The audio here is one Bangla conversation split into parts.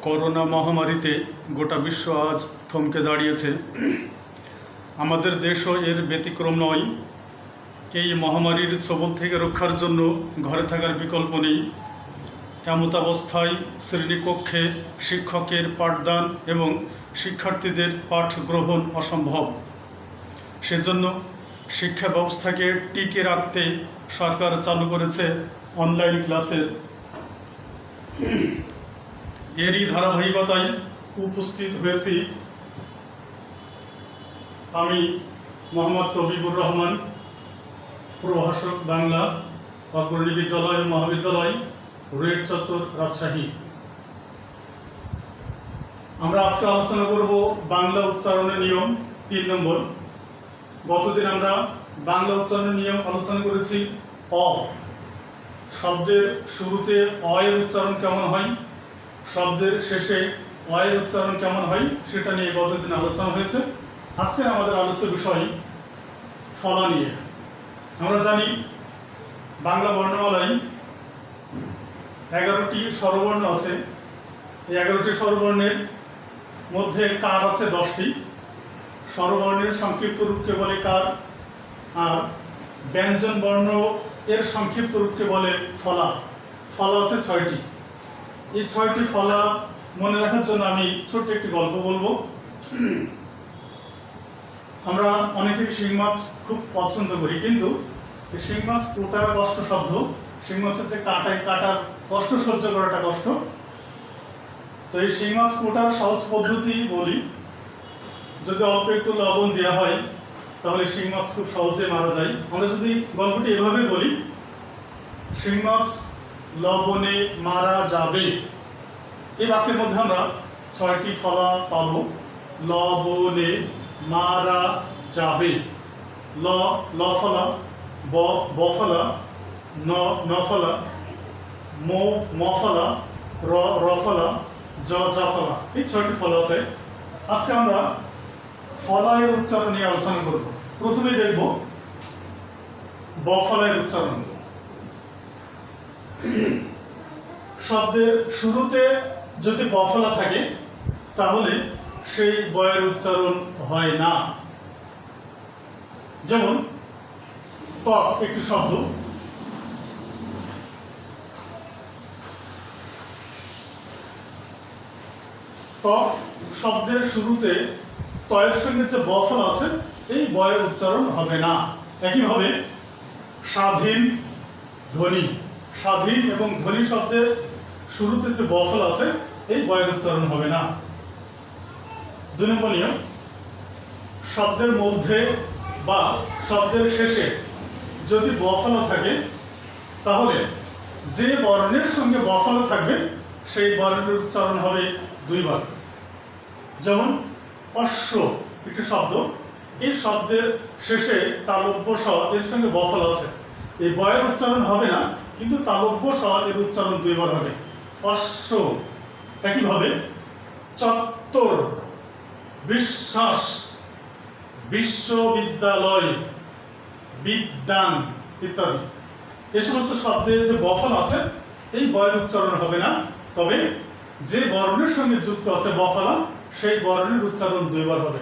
করোনা মহামারীতে গোটা বিশ্ব আজ থমকে দাঁড়িয়েছে। আমাদের দেশও এর ব্যতিক্রম নয়। এই মহামারীর ছোবল থেকে রক্ষার জন্য ঘরে থাকার বিকল্প নেই। এমতাবস্থায় শ্রেণীকক্ষে শিক্ষকের পাঠদান এবং শিক্ষার্থীদের পাঠ গ্রহণ অসম্ভব। সেজন্য শিক্ষা ব্যবস্থাকে টিকে রাখতে সরকার চালু করেছে অনলাইন ক্লাসের। এরই ধারাবাহিকতায় উপস্থিত হয়েছি আমি মোহাম্মদ তবিবুর রহমান, প্রভাষক, বাংলা, অগ্রণী বিদ্যালয় ও মহাবিদ্যালয়, রুয়েট চত্বর, রাজশাহী। আমরা আজকে আলোচনা করব বাংলা উচ্চারণের নিয়ম 3 নম্বর। গতদিন আমরা বাংলা উচ্চারণের নিয়ম আলোচনা করেছি। অ শব্দের শুরুতে অ এর উচ্চারণ কেমন হয়, শব্দের শেষে অ এর উচ্চারণ কেমন হয়, সেটা নিয়ে গতদিন আলোচনা হয়েছে। আজকে আমাদের আলোচ্য বিষয় ফলা নিয়ে। আমরা জানি বাংলা বর্ণমালায় 11টি স্বরবর্ণ আছে। এই 11টি স্বরবর্ণের মধ্যে কার আছে 10টি। স্বরবর্ণের সংক্ষিপ্ত রূপকে বলে কার, আর ব্যঞ্জন বর্ণ এর সংক্ষিপ্ত রূপকে বলে ফলা। ফলা আছে 6টি। এই 6টি ফলা মনে রাখার জন্য আমি ছোট্ট একটি গল্প বলবো। আমরা অনেকে শিং মাছ খুব পছন্দ করি, কিন্তু শিং মাছ কোটা কষ্টসাধ্য। শিং মাছ হচ্ছে কাটার কষ্ট সহ্য করাটা কষ্ট। তো এই শিং মাছ কোটার সহজ পদ্ধতি বলি। যদি অল্প একটু লবণ দেওয়া হয় তাহলে শিং মাছ খুব সহজে মারা যায়। আমরা যদি গল্পটি এভাবে বলি, শিং মাছ লবণে মারা যাবে, এই বাক্যের মধ্যে আমরা 6টি ফলা পাবো। লবণে মারা যাবে, ল ফলা, ব ফলা, ন ফলা, ম ফলা, র ফলা, জ ফলা। এই 6টি ফলা আছে। আজকে আমরা ফলায়ের উচ্চারণ নিয়ে আলোচনা করব। প্রথমে দেখব ব ফলায়ের উচ্চারণ। শব্দের শুরুতে যদি ব ফলা থাকে তাহলে সেই বয়ের উচ্চারণ হয় না। যেমন ত্বক একটি শব্দ, ত্বক শব্দের শুরুতে তয়ের সঙ্গে যে ব ফলা আছে এই বয়ের উচ্চারণ হবে না। একইভাবে স্বাধীন, ধ্বনি, স্বাধীন এবং ধ্বনি শব্দের শুরুতে যে ব ফলা আছে এই বয়ের উচ্চারণ হবে না। 2 নম্বর নিয়ম, শব্দের মধ্যে বা শব্দের শেষে যদি ব ফলা থাকে তাহলে যে বর্ণের সঙ্গে ব ফলা থাকবে সেই বর্ণের উচ্চারণ হবে 2 বার। যেমন অশ্ব একটি শব্দ, এই শব্দের শেষে তালব্য স এর সঙ্গে ব ফলা আছে, এই বয়ের উচ্চারণ হবে না, কিন্তু তালব্য স এর উচ্চারণ 2 বার হবে, অশ্ব। একইভাবে চত্বর, বিশ্বাস, বিশ্ববিদ্যালয়, বিদ্যান ইত্যাদি এই সমস্ত শব্দে যে ব ফলা আছে এই বয়ের উচ্চারণ হবে না, তবে যে বর্ণের সঙ্গে যুক্ত আছে ব ফলা সেই বর্ণের উচ্চারণ 2 বার হবে।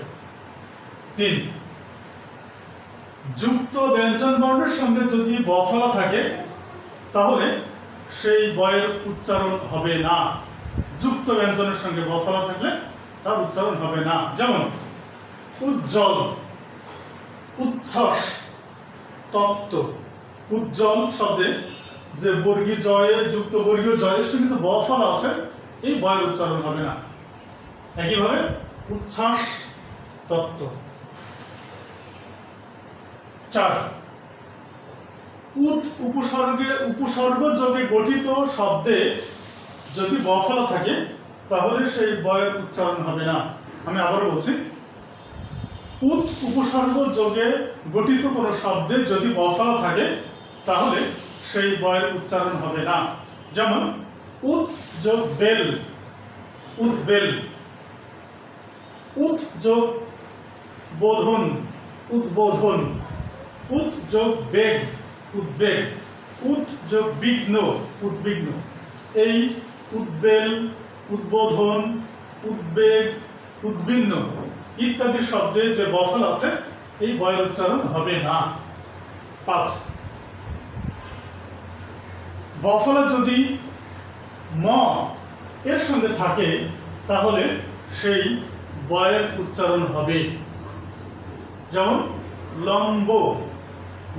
3, যুক্ত ব্যঞ্জন বর্ণের সঙ্গে যদি ব ফলা থাকে তাহলে সেই বয়ের উচ্চারণ হবে না। যুক্ত ব্যঞ্জনের সঙ্গে ব ফলা থাকলে তার উচ্চারণ হবে না। যেমন উজ্জ্বল, উচ্ছ্বাস, তত্ত্ব। উজ্জ্বল শব্দে যে বর্গীয় জয়ে যুক্ত বর্গীয় জয়ের সঙ্গে যে ব ফলা আছে এই বয়ের উচ্চারণ হবে না। একইভাবে উচ্ছ্বাস, তত্ত্ব। 4, উপসর্গ যোগে গঠিত শব্দে যদি ব ফলা থাকে তাহলে সেই বয়ের উচ্চারণ হবে না। আমি আবার বলছি, উপসর্গ যোগে গঠিত কোন শব্দে যদি ব ফলা থাকে তাহলে সেই বয়ের উচ্চারণ হবে না। যেমন উৎ যোগ বেল, উদ্বেল। উৎ যোগ বোধন, উদ্বোধন। উৎ যোগ বেগ, উদ্বেগ। উৎ যোগ বিঘ্ন, উদ্বিগ্ন। এই উদ্বেল, উদ্বোধন, উদ্বেগ, উদ্বিগ্ন ইত্যাদি শব্দে যে বফল আছে এই বয়ের উচ্চারণ হবে না। 5, বফলা যদি ম এর সঙ্গে থাকে তাহলে সেই বয়ের উচ্চারণ হবে। যেমন লম্ব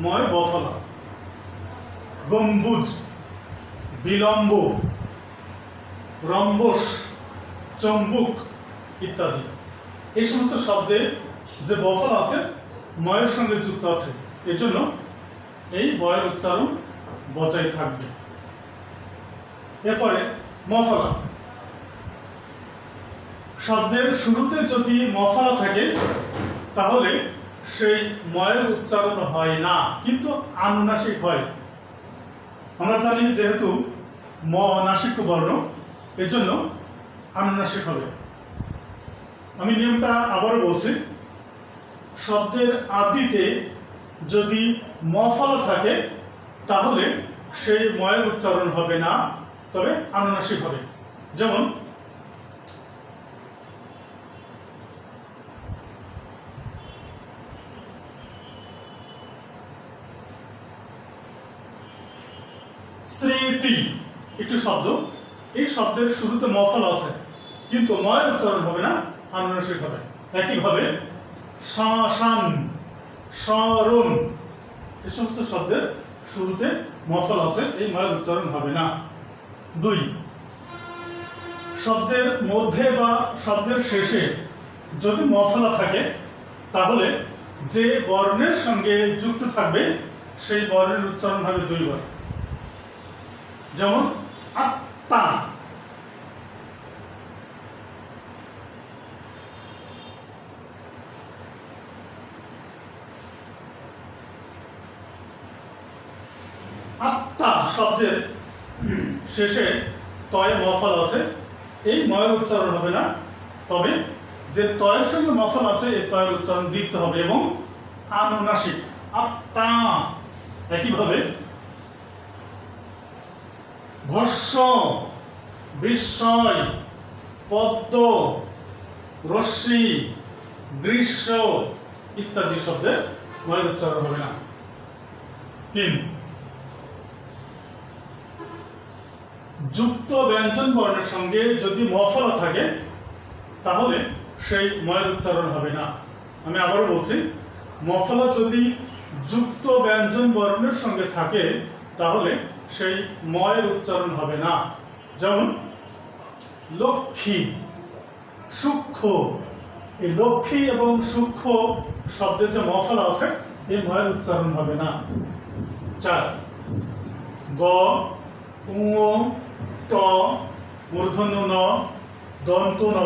ময় বফলা, গম্বুজ বিলম্ব, রম্বস চম্বুক ইত্যাদি। এই সমস্ত শব্দে যে বফল আছে ময়ের সঙ্গে যুক্ত আছে, এজন্য এই বয়ের উচ্চারণ বজায় থাকবে। এরপরে মফলা, শব্দের শুরুতে যদি মফলা থাকে তাহলে সেই ময়ের উচ্চারণ হয় না, কিন্তু আনুনাসিক হয়। আমরা জানি যেহেতু ম নাসিক বর্ণ, এজন্য আনুনাসিক হবে। আমি নিয়মটা আবারও বলছি, শব্দের আদিতে যদি মফলা থাকে তাহলে সেই ময়ের উচ্চারণ হবে না, তবে আনুনাসিক হবে। যেমন স্মৃতি একটি শব্দ, এই শব্দের শুরুতে মফলা আছে কিন্তু ময়ের উচ্চারণ হবে না, আনুনাসিক হবে। একইভাবে শ্মশান, স্মরণ এই সমস্ত শব্দের শুরুতে মফলা আছে, এই ময়ের উচ্চারণ হবে না। 2, শব্দের মধ্যে বা শব্দের শেষে যদি মফলা থাকে তাহলে যে বর্ণের সঙ্গে যুক্ত থাকবে সেই বর্ণের উচ্চারণ হবে 2 বার। যেমন আত্মা, আত্মা শব্দের শেষে তয়ে মফল আছে, এই ময়ের উচ্চারণ হবে না, তবে যে তয়ের সঙ্গে মফল আছে এই তয়ের উচ্চারণ দিতে হবে এবং আনুনাসিক আত্মা। একইভাবে ভস্য, বিস্ময়, পদ্ম, রশ্মি, দৃশ্য ইত্যাদি শব্দের ময়ের উচ্চারণ হবে না। 3, যুক্ত ব্যঞ্জন বর্ণের সঙ্গে যদি মফলা থাকে তাহলে সেই ময়ের উচ্চারণ হবে না। আমি আবারও বলছি, মফলা যদি যুক্ত ব্যঞ্জন বর্ণের সঙ্গে থাকে তাহলে সেই ময়ের উচ্চারণ হবে না। যেমন লক্ষ্মী, সূক্ষ্ম, এই লক্ষ্মী এবং সূক্ষ্ম শব্দের যে মফলা আছে এই ময়ের উচ্চারণ হবে না। 4, গ, উ, ট, মূর্ধন্য ন, দন্ত ন,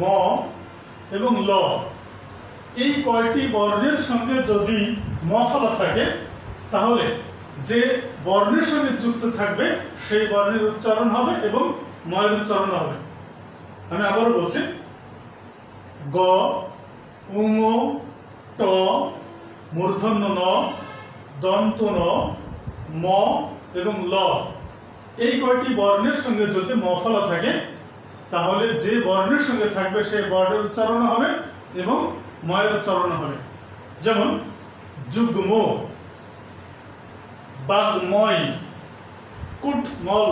ম এবং ল এই কয়টি বর্ণের সঙ্গে যদি মফলা থাকে তাহলে যে বর্ণের সঙ্গে যুক্ত থাকবে সেই বর্ণের উচ্চারণ হবে এবং ময়ের উচ্চারণ হবে। আমি আবারও বলছি, গ, উ, ট, মূর্ধন্য ন, দন্ত ন, ম এবং ল এই কয়টি বর্ণের সঙ্গে যদি মফলা থাকে তাহলে যে বর্ণের সঙ্গে থাকবে সেই বর্ণের উচ্চারণ হবে এবং ময়ের উচ্চারণ হবে। যেমন যুগ্ম, বাগ্ময়, কুটমল,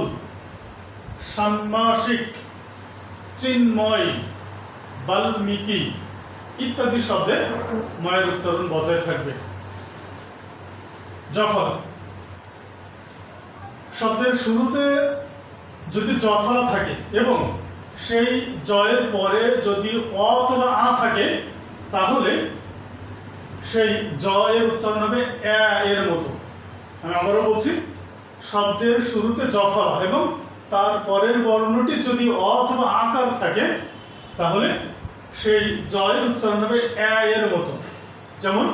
ষান্মাসিক, চিন্ময়, বাল্মীকি ইত্যাদি শব্দে ময়ের উচ্চারণ বজায় থাকবে। জফলা, শব্দের শুরুতে যদি জফলা থাকে এবং সেই জয়ের পরে যদি অ অথবা আ থাকে তাহলে সেই জয়ের উচ্চারণ হবে এর মতো। আমি আবারও বলছি, শব্দের শুরুতে জফলা এবং তার পরের বর্ণটি যদি অ অথবা আকার থাকে তাহলে সেই জয়ের উচ্চারণ হবে এর মতো। যেমন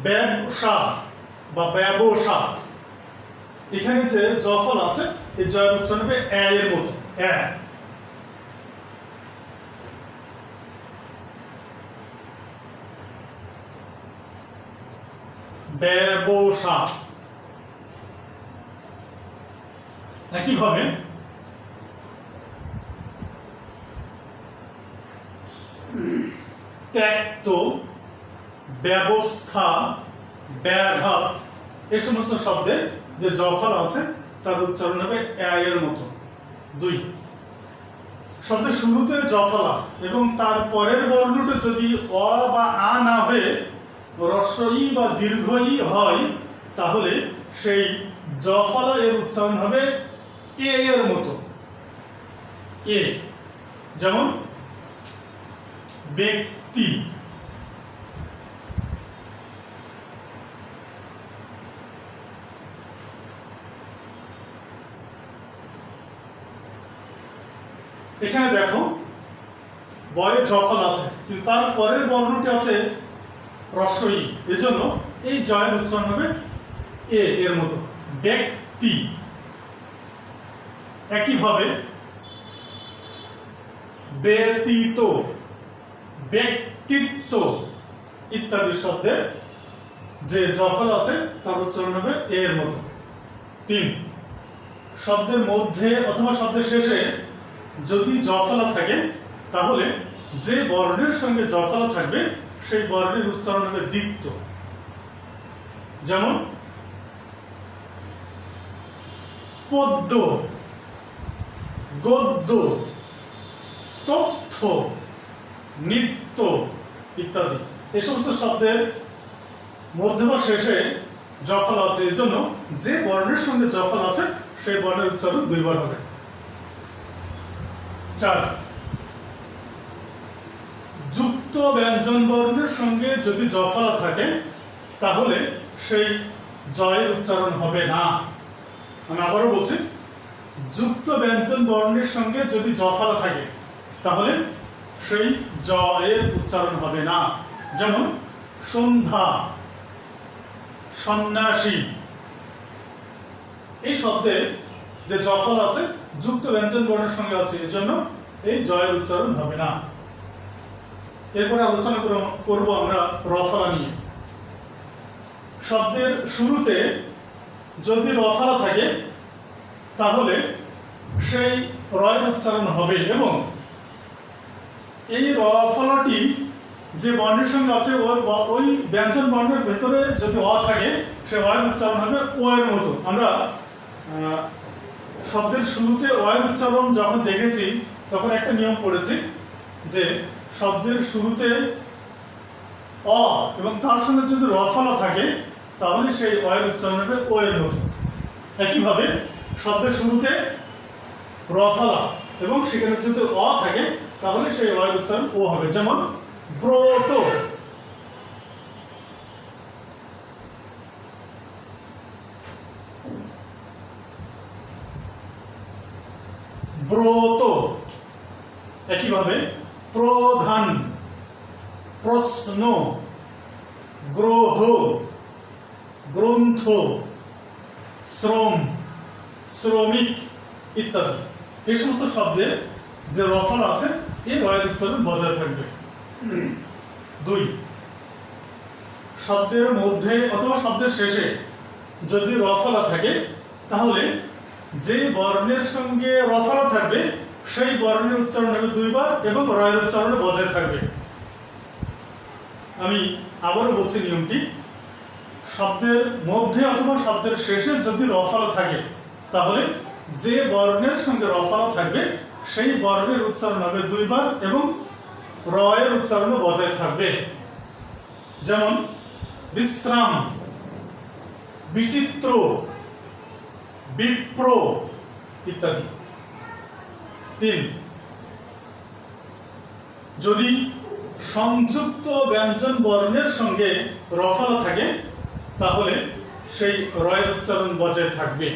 ব্যবসা বা ব্যবসা, এখানে যে জফল আছে এই জয়ের উচ্চারণ হবে এর মতো। ব্যবসা। একইভাবে ত্যক্ত, ব্যবস্থা, ব্যাঘাত, এই সমস্ত শব্দে যে জফলা আছে তার উচ্চারণ হবে এ এর মতো। 2, শব্দের শুরুতে জফলা এবং তার পরের বর্ণটি যদি অ বা আ না হয়ে হ্রস্ব ই বা দীর্ঘ ই হয়, তাহলে সেই জফলা এর উচ্চারণ হবে এ এর মতো। এ, যেমন ব্যক্তি, এখানে দেখো বয়ে জফল আছে কিন্তু তার পরের বর্ণটি আছে হ্রস্ব ই, এজন্য এই জয়ের উচ্চারণ হবে এ এর মতো, ব্যক্তি। একইভাবে ব্যতীত, ব্যক্তিত্ব ইত্যাদি শব্দে যে জফল আছে তার উচ্চারণ হবে এ এর মতো। 3, শব্দের মধ্যে অথবা শব্দের শেষে যদি জফলা থাকে তাহলে যে বর্ণের সঙ্গে জফলা থাকবে সেই বর্ণের উচ্চারণ হবে দ্বিত্ব। যেমন পদ্য, গদ্য, তথ্য, নিত্য ইত্যাদি এই সমস্ত শব্দের মধ্যে বা শেষে জফলা আছে, এই জন্য যে বর্ণের সঙ্গে জফলা আছে সেই বর্ণের উচ্চারণ 2 বার হবে। 4, যুক্ত ব্যঞ্জন বর্ণের সঙ্গে যদি জফলা থাকে তাহলে সেই জয়ের উচ্চারণ হবে না। আমি আবারও বলছি, যুক্ত ব্যঞ্জন বর্ণের সঙ্গে যদি জফলা থাকে তাহলে সেই জয়ের উচ্চারণ হবে না। যেমন সন্ধ্যা, সন্ন্যাসী এই শব্দে যে জফলা আছে যুক্ত ব্যঞ্জন বর্ণের সঙ্গে আছে, এর জন্য এই জয়ের উচ্চারণ হবে না। এরপরে আলোচনা করব আমরা রফলা নিয়ে। শব্দের শুরুতে যদি রফলা থাকে তাহলে সেই রয়ের উচ্চারণ হবে এবং এই রফলাটি যে বর্ণের সঙ্গে আছে ওই ব্যঞ্জন বর্ণের ভেতরে যদি অ থাকে সে অয়ের উচ্চারণ হবে ও এর মতো। আমরা শব্দের শুরুতে অয়ের উচ্চারণ যখন দেখেছি তখন একটা নিয়ম পড়েছি যে শব্দের শুরুতে অ এবং তার সঙ্গে যদি রফলা থাকে তাহলে সেই অয়ের উচ্চারণ হবে ও এর মতো। একইভাবে শব্দের শুরুতে রফলা এবং সেখানে যদি অ থাকে তাহলে সেই অয়ের উচ্চারণ ও হবে। যেমন ব্রত, ব্রত। একইভাবে প্রধান, প্রশ্ন, গ্রহ, গ্রন্থ, শ্রম, শ্রমিক ইত্যাদি এই সমস্ত শব্দে যে রফলা আছে এই রয়ের উচ্চারণ বজায় থাকবে। 2, শব্দের মধ্যে অথবা শব্দের শেষে যদি রফলা থাকে তাহলে যে বর্ণের সঙ্গে রফলা থাকবে সেই বর্ণের উচ্চারণ হবে 2 বার এবং রয়ের উচ্চারণ বজায় থাকবে। আমি আবারও বলছি নিয়মটি, শব্দের মধ্যে অথবা শব্দের শেষে যদি রফলা থাকে তাহলে যে বর্ণের সঙ্গে রফলা থাকবে সেই বর্ণের উচ্চারণ হবে 2 বার এবং রয়ের উচ্চারণ বজায় থাকবে। যেমন বিশ্রাম, বিচিত্র, বিপ্র ইত্যাদি। 3, যদি সংযুক্ত ব্যঞ্জন বর্ণের সঙ্গে রফলা থাকে তাহলে সেই রয়ের উচ্চারণ বজায় থাকবে।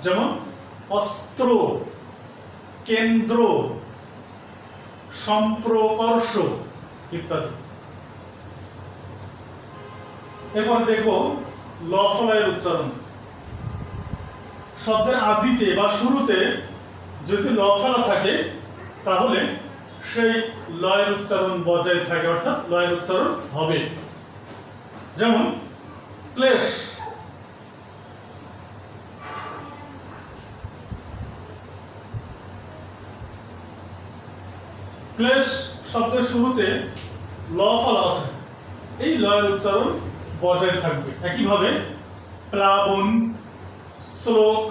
যেমন অস্ত্র, কেন্দ্র, সম্প্রকর্ষ ইত্যাদি। এরপর দেখব লফলায়ের উচ্চারণ। শব্দের আদিতে বা শুরুতে যদি লফলা থাকে তাহলে সেই লয়ের উচ্চারণ বজায় থাকে, অর্থাৎ লয়ের উচ্চারণ হবে। যেমন ক্লেশ, ক্লেশ শব্দের শুরুতে ল ফলা আছে, এই লয়ের উচ্চারণ বজায় থাকবে। একইভাবে প্লাবন, শ্লোক,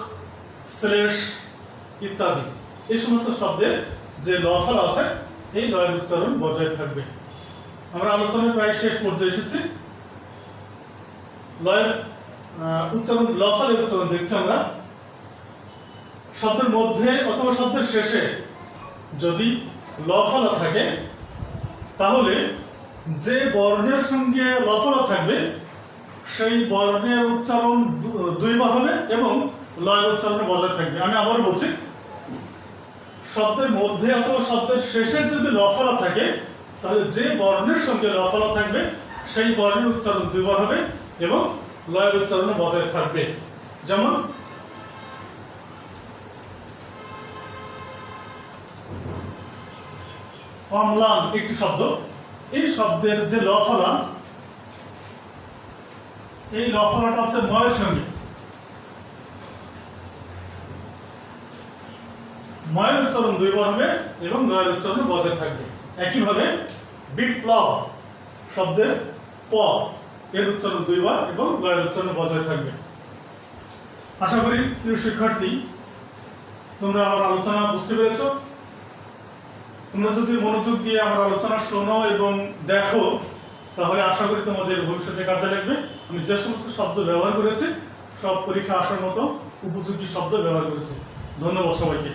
শ্লেষ ইত্যাদি এই সমস্ত শব্দের যে ল ফলা আছে এই লয়ের উচ্চারণ বজায় থাকবে। আমরা আলোচনায় প্রায় শেষ পর্যায়ে এসেছি। লয়ের উচ্চারণ, ল ফলের উচ্চারণ দেখছি আমরা। শব্দের মধ্যে অথবা শব্দের শেষে যদি ল ফলা থাকে তাহলে যে বর্ণের সঙ্গে ল ফলা থাকবে সেই বর্ণের উচ্চারণ দুইবার হবে এবং লয়ের উচ্চারণ বজায় থাকবে। আমি আবার বলছি, শব্দের মধ্যে অথবা শব্দের শেষে যদি ল ফলা থাকে তাহলে যে বর্ণের সঙ্গে ল ফলা থাকবে সেই বর্ণের উচ্চারণ দুইবার হবে এবং লয়ের উচ্চারণ বজায় থাকবে। যেমন অম্লান একটি শব্দ, এই শব্দের যে ল ফলা, এই ল ফলাটা হচ্ছে ময়ের সঙ্গে, ময়ের উচ্চারণ দুইবার হবে এবং লয়ের উচ্চারণ বজায় থাকবে। একইভাবে বিপ্লব শব্দের প এর উচ্চারণ দুইবার এবং লয়ের উচ্চারণ বজায় থাকবে। আশা করি প্রিয় শিক্ষার্থী তোমরা আমার আলোচনা বুঝতে পেরেছ। তোমরা যদি মনোযোগ দিয়ে আমার আলোচনা শোনো এবং দেখো তাহলে আশা করি তোমাদের ভবিষ্যতে কাজে লাগবে। আমি যে সমস্ত শব্দ ব্যবহার করেছি সব পরীক্ষা আসার মতো উপযোগী শব্দ ব্যবহার করেছি। ধন্যবাদ সবাইকে।